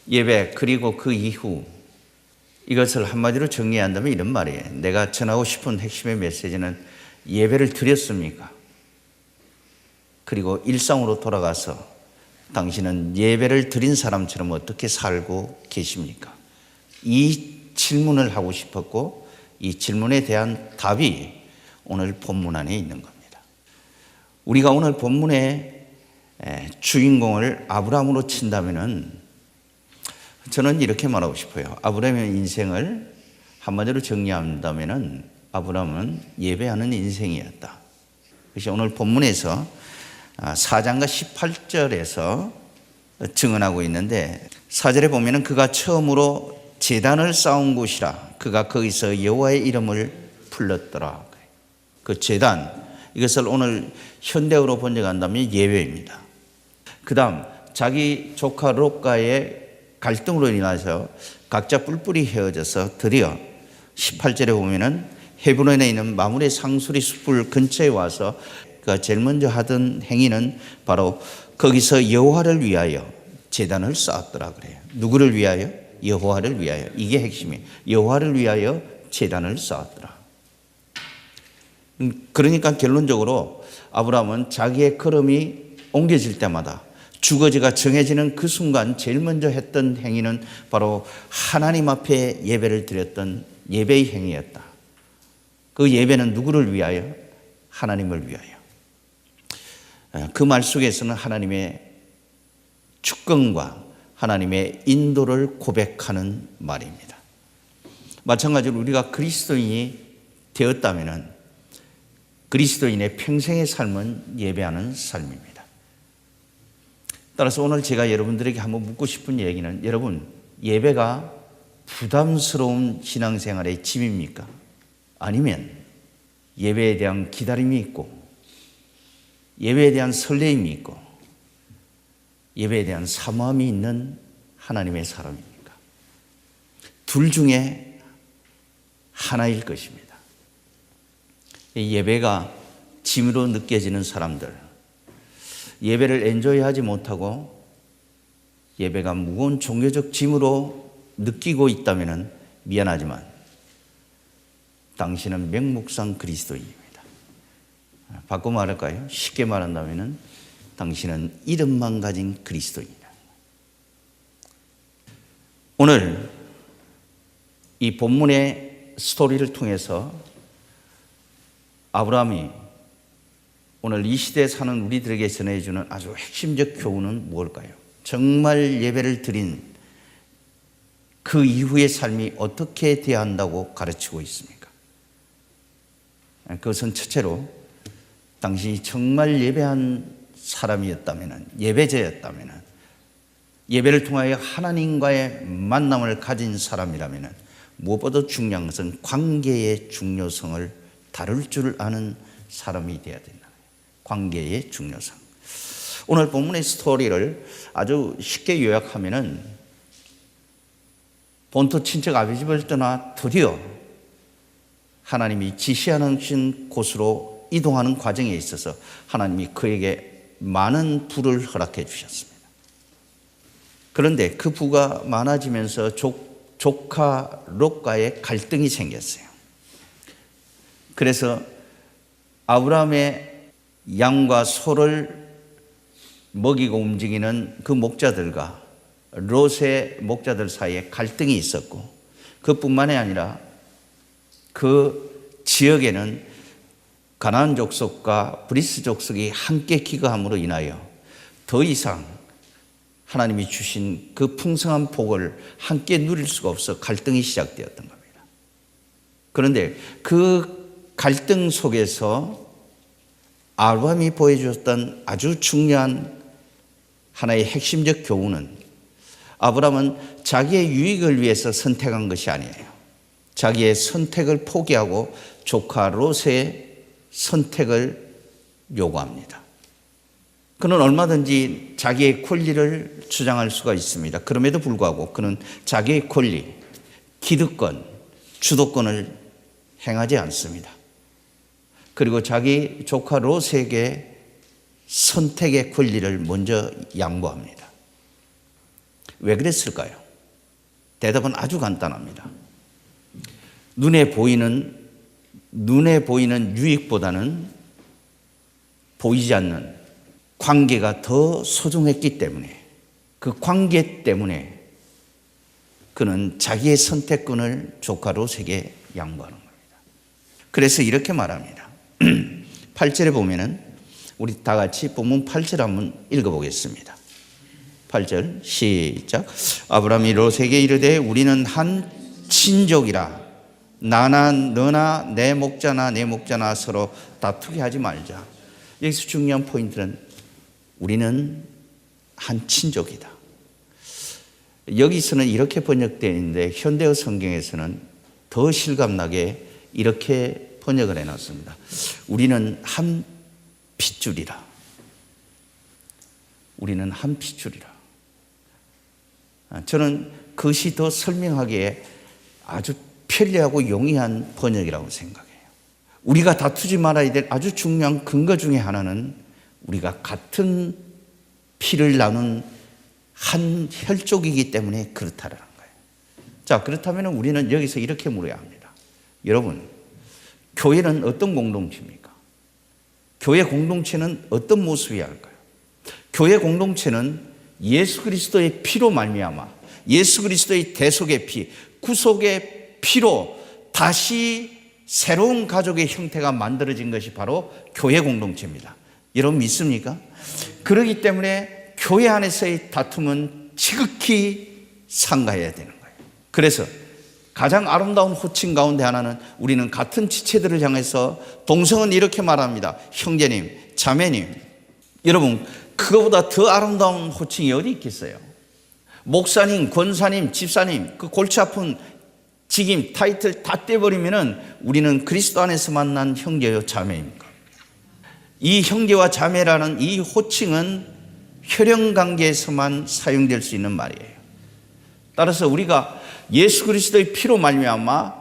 예배 그리고 그 이후 이것을 한마디로 정리한다면 이런 말이에요. 내가 전하고 싶은 핵심의 메시지는 예배를 드렸습니까? 그리고 일상으로 돌아가서 당신은 예배를 드린 사람처럼 어떻게 살고 계십니까? 이 질문을 하고 싶었고 이 질문에 대한 답이 오늘 본문 안에 있는 겁니다. 우리가 오늘 본문의 주인공을 아브라함으로 친다면은 저는 이렇게 말하고 싶어요. 아브라함의 인생을 한마디로 정리한다면은 아브라함은 예배하는 인생이었다. 그래서 오늘 본문에서 4장과 18절에서 증언하고 있는데 4절에 보면은 그가 처음으로 제단을 쌓은 곳이라 그가 거기서 여호와의 이름을 불렀더라. 그 제단 이것을 오늘 현대어로 번역한다면 예배입니다. 그 다음 자기 조카 롯과의 갈등으로 인해서 각자 뿔뿔이 헤어져서 드디어 18절에 보면은 헤브론에 있는 마므레 상수리 숲을 근처에 와서 그가 제일 먼저 하던 행위는 바로 거기서 여호와를 위하여 제단을 쌓았더라 그래요. 누구를 위하여? 여호와를 위하여. 이게 핵심이에요. 여호와를 위하여 제단을 쌓았더라. 그러니까 결론적으로 아브라함은 자기의 걸음이 옮겨질 때마다 주거지가 정해지는 그 순간 제일 먼저 했던 행위는 바로 하나님 앞에 예배를 드렸던 예배의 행위였다. 그 예배는 누구를 위하여? 하나님을 위하여. 그 말 속에서는 하나님의 축권과 하나님의 인도를 고백하는 말입니다. 마찬가지로 우리가 그리스도인이 되었다면 그리스도인의 평생의 삶은 예배하는 삶입니다. 따라서 오늘 제가 여러분들에게 한번 묻고 싶은 얘기는 여러분 예배가 부담스러운 신앙생활의 짐입니까? 아니면 예배에 대한 기다림이 있고 예배에 대한 설레임이 있고 예배에 대한 사모함이 있는 하나님의 사람입니까? 둘 중에 하나일 것입니다. 예배가 짐으로 느껴지는 사람들, 예배를 엔조이하지 못하고 예배가 무거운 종교적 짐으로 느끼고 있다면 미안하지만 당신은 명목상 그리스도인입니다. 바꿔 말할까요? 쉽게 말한다면 당신은 이름만 가진 그리스도인이다. 오늘 이 본문의 스토리를 통해서 아브라함이 오늘 이 시대에 사는 우리들에게 전해주는 아주 핵심적 교훈은 무엇일까요? 정말 예배를 드린 그 이후의 삶이 어떻게 되어야 한다고 가르치고 있습니까? 그것은 첫째로 당신이 정말 예배한 사람이었다면, 예배자였다면, 예배를 통하여 하나님과의 만남을 가진 사람이라면 무엇보다 중요한 것은 관계의 중요성을 다룰 줄 아는 사람이 되어야 된다. 관계의 중요성. 오늘 본문의 스토리를 아주 쉽게 요약하면은 본토 친척 아비 집을 떠나 드디어 하나님이 지시하신 곳으로 이동하는 과정에 있어서 하나님이 그에게 많은 부를 허락해 주셨습니다. 그런데 그 부가 많아지면서 조카 롯과의 갈등이 생겼어요. 그래서 아브라함의 양과 소를 먹이고 움직이는 그 목자들과 롯의 목자들 사이에 갈등이 있었고 그뿐만이 아니라 그 지역에는 가나안 족속과 브리스 족속이 함께 기거함으로 인하여 더 이상 하나님이 주신 그 풍성한 복을 함께 누릴 수가 없어 갈등이 시작되었던 겁니다. 그런데 그 갈등 속에서 아브라함이 보여주었던 아주 중요한 하나의 핵심적 교훈은 아브라함은 자기의 유익을 위해서 선택한 것이 아니에요. 자기의 선택을 포기하고 조카 롯의 선택을 요구합니다. 그는 얼마든지 자기의 권리를 주장할 수가 있습니다. 그럼에도 불구하고 그는 자기의 권리, 기득권, 주도권을 행하지 않습니다. 그리고 자기 조카 롯에게 선택의 권리를 먼저 양보합니다. 왜 그랬을까요? 대답은 아주 간단합니다. 눈에 보이는 유익보다는 보이지 않는 관계가 더 소중했기 때문에, 그 관계 때문에 그는 자기의 선택권을 조카 롯에게 양보하는 겁니다. 그래서 이렇게 말합니다. 8절에 보면은 우리 다 같이 본문 8절 한번 읽어보겠습니다. 8절 시작. 아브라함이 롯에게 이르되 우리는 한 친족이라 나나 너나 내 목자나 내 목자나 서로 다투게 하지 말자. 여기서 중요한 포인트는 우리는 한 친족이다. 여기서는 이렇게 번역되어 있는데 현대어 성경에서는 더 실감나게 이렇게 번역을 해놨습니다. 우리는 한 핏줄이라. 우리는 한 핏줄이라. 저는 그것이 더 설명하기에 아주 편리하고 용이한 번역이라고 생각해요. 우리가 다투지 말아야 될 아주 중요한 근거 중에 하나는 우리가 같은 피를 나눈 한 혈족이기 때문에 그렇다라는 거예요. 자, 그렇다면 우리는 여기서 이렇게 물어야 합니다. 여러분, 교회는 어떤 공동체입니까? 교회 공동체는 어떤 모습이어야 할까요? 교회 공동체는 예수 그리스도의 피로 말미암아 예수 그리스도의 대속의 피, 구속의 피로 다시 새로운 가족의 형태가 만들어진 것이 바로 교회 공동체입니다. 여러분 믿습니까? 그렇기 때문에 교회 안에서의 다툼은 지극히 삼가해야 되는 거예요. 그래서 가장 아름다운 호칭 가운데 하나는 우리는 같은 지체들을 향해서 동성은 이렇게 말합니다. 형제님, 자매님. 여러분, 그거보다 더 아름다운 호칭이 어디 있겠어요? 목사님, 권사님, 집사님, 그 골치 아픈 직임, 타이틀 다 떼버리면은 우리는 그리스도 안에서 만난 형제요, 자매입니까? 이 형제와 자매라는 이 호칭은 혈연 관계에서만 사용될 수 있는 말이에요. 따라서 우리가 예수 그리스도의 피로 말미암아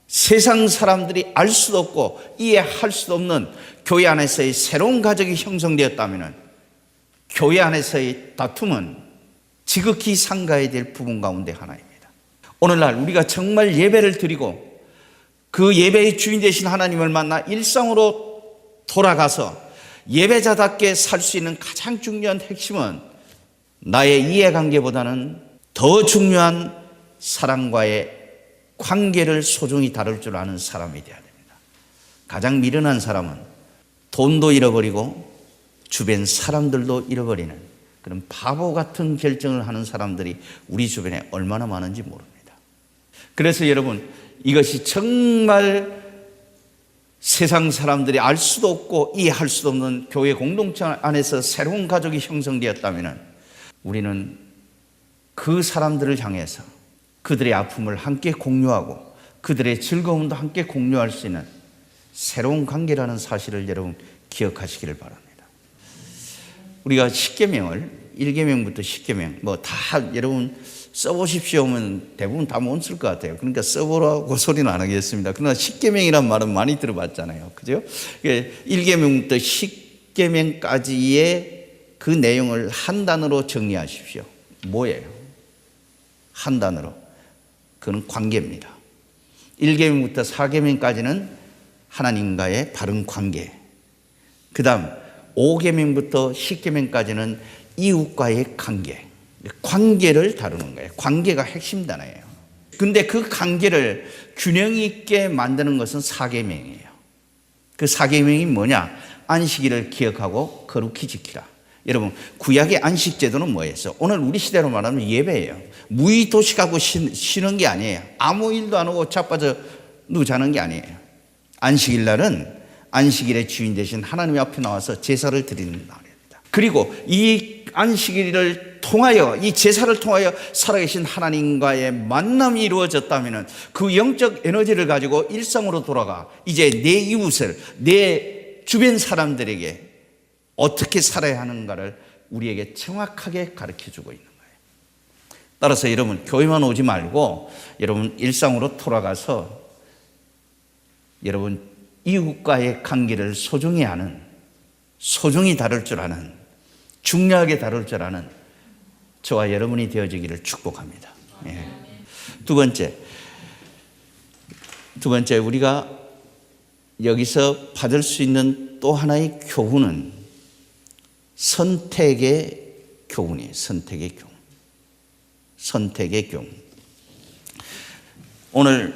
세상 사람들이 알 수도 없고 이해할 수도 없는 교회 안에서의 새로운 가족이 형성되었다면 교회 안에서의 다툼은 지극히 삼가해야 될 부분 가운데 하나입니다. 오늘날 우리가 정말 예배를 드리고 그 예배의 주인 되신 하나님을 만나 일상으로 돌아가서 예배자답게 살 수 있는 가장 중요한 핵심은 나의 이해관계보다는 더 중요한 사랑과의 관계를 소중히 다룰 줄 아는 사람이 되어야 됩니다. 가장 미련한 사람은 돈도 잃어버리고 주변 사람들도 잃어버리는 그런 바보 같은 결정을 하는 사람들이 우리 주변에 얼마나 많은지 모릅니다. 그래서 여러분, 이것이 정말 세상 사람들이 알 수도 없고 이해할 수도 없는 교회 공동체 안에서 새로운 가족이 형성되었다면 우리는 그 사람들을 향해서 그들의 아픔을 함께 공유하고 그들의 즐거움도 함께 공유할 수 있는 새로운 관계라는 사실을 여러분 기억하시기를 바랍니다. 우리가 10계명을 1계명부터 10계명 뭐 다 여러분 써보십시오 하면 대부분 다 못 쓸 것 같아요. 그러니까 써보라고 소리는 안 하겠습니다. 그러나 10계명이란 말은 많이 들어봤잖아요. 그죠? 1계명부터 10계명까지의 그 내용을 한 단어로 정리하십시오. 뭐예요? 한 단어로. 그건 관계입니다. 1계명부터 4계명까지는 하나님과의 바른 관계. 그 다음 5계명부터 10계명까지는 이웃과의 관계. 관계를 다루는 거예요. 관계가 핵심 단어예요. 근데 그 관계를 균형 있게 만드는 것은 4계명이에요. 그 4계명이 뭐냐? 안식일을 기억하고 거룩히 지키라. 여러분, 구약의 안식 제도는 뭐였어? 오늘 우리 시대로 말하면 예배예요. 무의도식하고 쉬는 게 아니에요. 아무 일도 안 하고 자빠져 누자는 게 아니에요. 안식일 날은 안식일의 주인 되신 하나님 앞에 나와서 제사를 드리는 날입니다. 그리고 이 안식일을 통하여, 이 제사를 통하여 살아계신 하나님과의 만남이 이루어졌다면 그 영적 에너지를 가지고 일상으로 돌아가 이제 내 이웃을, 내 주변 사람들에게 어떻게 살아야 하는가를 우리에게 정확하게 가르쳐주고 있는 거예요. 따라서 여러분, 교회만 오지 말고 여러분 일상으로 돌아가서 여러분 이웃과의 관계를 소중히 하는, 소중히 다룰 줄 아는, 중요하게 다룰 줄 아는 저와 여러분이 되어지기를 축복합니다. 예. 두 번째, 우리가 여기서 받을 수 있는 또 하나의 교훈은 선택의 교훈이에요. 선택의 교훈. 선택의 교훈. 오늘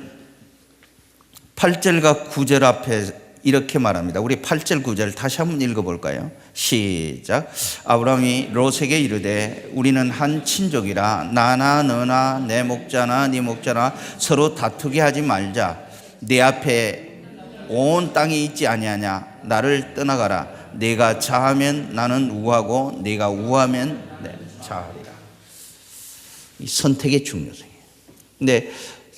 8절과 9절 앞에 이렇게 말합니다. 우리 8절 9절 다시 한번 읽어볼까요? 시작. 아브라함이 롯에게 이르되 우리는 한 친족이라 나나 너나 내 목자나 네 목자나 서로 다투게 하지 말자. 내 앞에 온 땅이 있지 아니하냐. 나를 떠나가라. 네가 자하면 나는 우하고 네가 우하면 네, 자하리라. 이 선택의 중요성이에요. 근데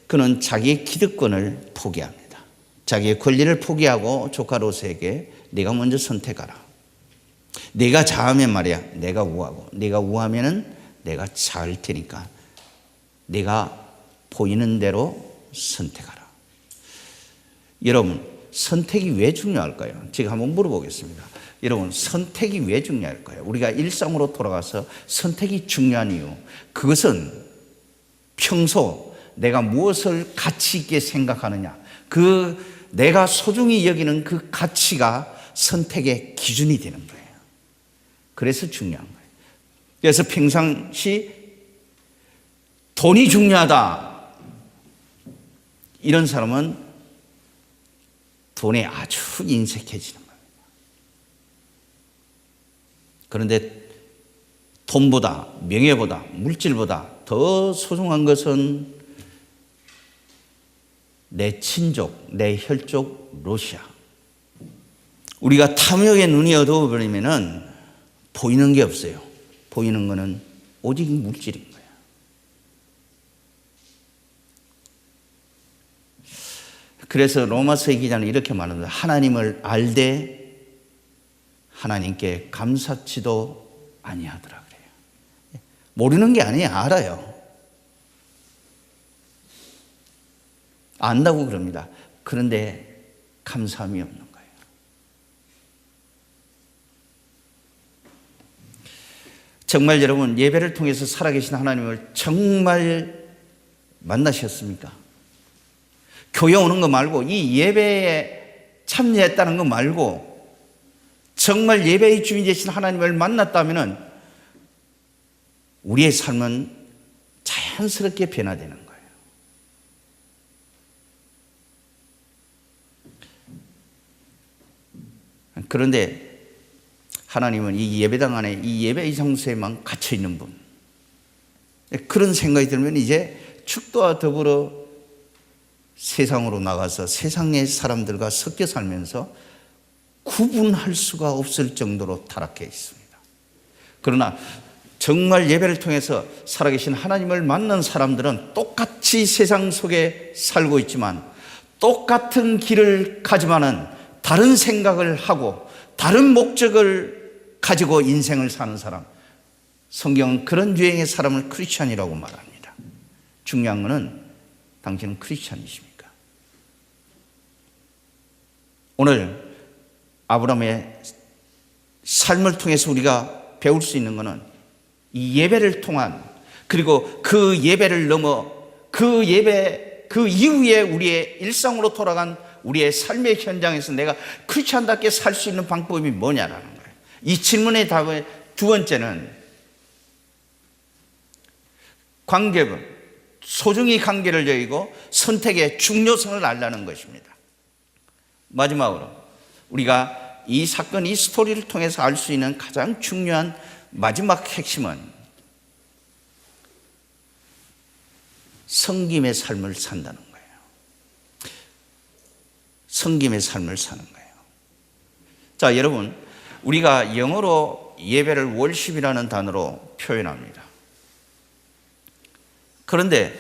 그는 자기의 기득권을 포기합니다. 자기의 권리를 포기하고 조카 롯에게 네가 먼저 선택하라. 네가 자하면 말이야 내가 우하고 네가 우하면은 내가 자할 테니까 네가 보이는 대로 선택하라. 여러분 선택이 왜 중요할까요? 제가 한번 물어보겠습니다. 여러분 선택이 왜 중요할까요? 우리가 일상으로 돌아가서 선택이 중요한 이유, 그것은 평소 내가 무엇을 가치 있게 생각하느냐, 내가 소중히 여기는 그 가치가 선택의 기준이 되는 거예요. 그래서 중요한 거예요. 그래서 평상시 돈이 중요하다 이런 사람은 돈에 아주 인색해지는 거예요. 그런데 돈보다 명예보다 물질보다 더 소중한 것은 내 친족, 내 혈족 롯이야. 우리가 탐욕의 눈이 어두워버리면은 보이는 게 없어요. 보이는 거는 오직 물질인 거야. 그래서 로마서의 기자는 이렇게 말합니다. 하나님을 알되 하나님께 감사치도 아니하더라 그래요. 모르는 게 아니에요. 알아요. 안다고 그럽니다. 그런데 감사함이 없는 거예요. 정말 여러분 예배를 통해서 살아계신 하나님을 정말 만나셨습니까? 교회 오는 거 말고 이 예배에 참여했다는 거 말고 정말 예배의 주인 되신 하나님을 만났다면 우리의 삶은 자연스럽게 변화되는 거예요. 그런데 하나님은 이 예배당 안에 이 예배의 장소에만 갇혀 있는 분, 그런 생각이 들면 이제 축도와 더불어 세상으로 나가서 세상의 사람들과 섞여 살면서 구분할 수가 없을 정도로 타락해 있습니다. 그러나 정말 예배를 통해서 살아계신 하나님을 만난 사람들은 똑같이 세상 속에 살고 있지만 똑같은 길을 가지만은 다른 생각을 하고 다른 목적을 가지고 인생을 사는 사람, 성경은 그런 유형의 사람을 크리스찬이라고 말합니다. 중요한 것은 당신은 크리스찬이십니까? 오늘 아브라함의 삶을 통해서 우리가 배울 수 있는 것은 이 예배를 통한, 그리고 그 예배를 넘어 그 예배 그 이후에 우리의 일상으로 돌아간 우리의 삶의 현장에서 내가 크리스찬답게 살 수 있는 방법이 뭐냐라는 거예요. 이 질문의 답의 두 번째는 관계분, 소중히 관계를 여기고 선택의 중요성을 알라는 것입니다. 마지막으로 우리가 이 사건, 이 스토리를 통해서 알 수 있는 가장 중요한 마지막 핵심은 섬김의 삶을 산다는 거예요. 섬김의 삶을 사는 거예요. 자, 여러분, 우리가 영어로 예배를 월십이라는 단어로 표현합니다. 그런데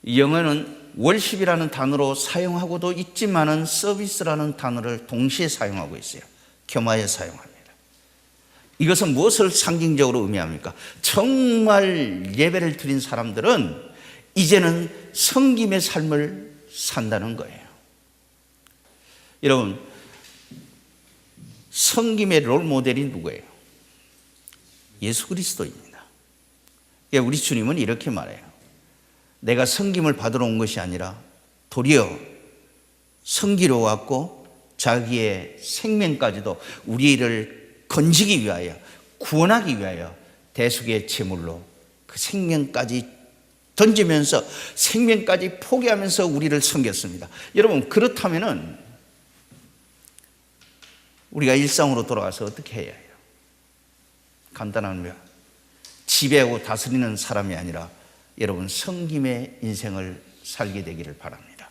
영어는 월십이라는 단어로 사용하고도 있지만은 서비스라는 단어를 동시에 사용하고 있어요. 겸하여 사용합니다. 이것은 무엇을 상징적으로 의미합니까? 정말 예배를 드린 사람들은 이제는 섬김의 삶을 산다는 거예요. 여러분, 섬김의 롤 모델이 누구예요? 예수 그리스도입니다. 우리 주님은 이렇게 말해요. 내가 섬김을 받으러 온 것이 아니라 도리어 섬기러 왔고 자기의 생명까지도 우리를 건지기 위하여, 구원하기 위하여 대속의 제물로 그 생명까지 던지면서 생명까지 포기하면서 우리를 섬겼습니다. 여러분, 그렇다면은 우리가 일상으로 돌아가서 어떻게 해야 해요? 간단합니다. 지배하고 다스리는 사람이 아니라 여러분, 섬김의 인생을 살게 되기를 바랍니다.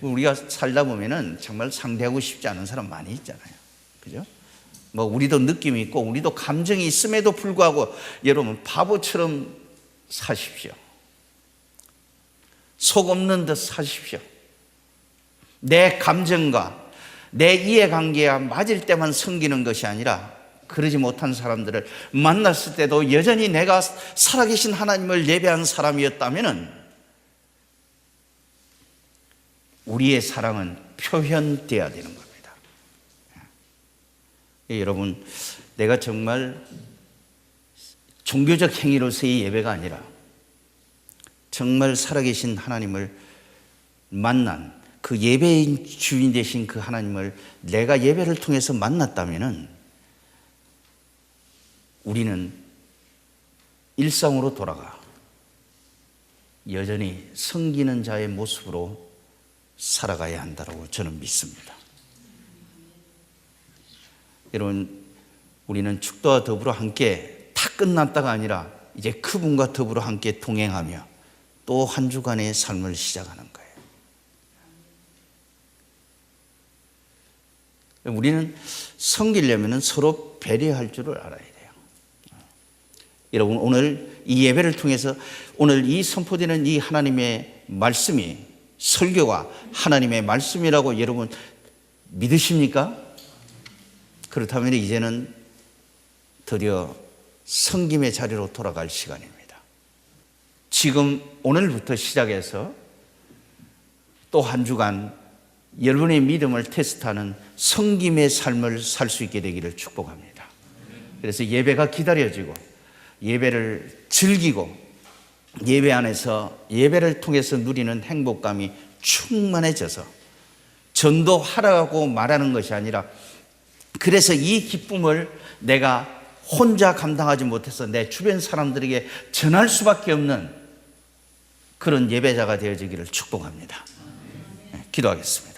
우리가 살다 보면은 정말 상대하고 싶지 않은 사람 많이 있잖아요. 그죠? 뭐 우리도 느낌이 있고 우리도 감정이 있음에도 불구하고 여러분, 바보처럼 사십시오. 속 없는 듯 사십시오. 내 감정과 내 이해관계가 맞을 때만 섬기는 것이 아니라 그러지 못한 사람들을 만났을 때도 여전히 내가 살아계신 하나님을 예배한 사람이었다면 우리의 사랑은 표현되어야 되는 겁니다. 여러분, 내가 정말 종교적 행위로서의 예배가 아니라 정말 살아계신 하나님을 만난 그 예배의 주인 되신 그 하나님을 내가 예배를 통해서 만났다면 우리는 일상으로 돌아가 여전히 섬기는 자의 모습으로 살아가야 한다고 저는 믿습니다. 여러분, 우리는 축도와 더불어 함께 다 끝났다가 아니라 이제 그분과 더불어 함께 동행하며 또 한 주간의 삶을 시작하는 거예요. 우리는 섬기려면 서로 배려할 줄을 알아야 돼요. 여러분, 오늘 이 예배를 통해서 오늘 이 선포되는 이 하나님의 말씀이 설교가 하나님의 말씀이라고 여러분 믿으십니까? 그렇다면 이제는 드디어 섬김의 자리로 돌아갈 시간입니다. 지금 오늘부터 시작해서 또 한 주간 여러분의 믿음을 테스트하는 섬김의 삶을 살 수 있게 되기를 축복합니다. 그래서 예배가 기다려지고 예배를 즐기고 예배 안에서 예배를 통해서 누리는 행복감이 충만해져서 전도하라고 말하는 것이 아니라 그래서 이 기쁨을 내가 혼자 감당하지 못해서 내 주변 사람들에게 전할 수밖에 없는 그런 예배자가 되어지기를 축복합니다. 기도하겠습니다.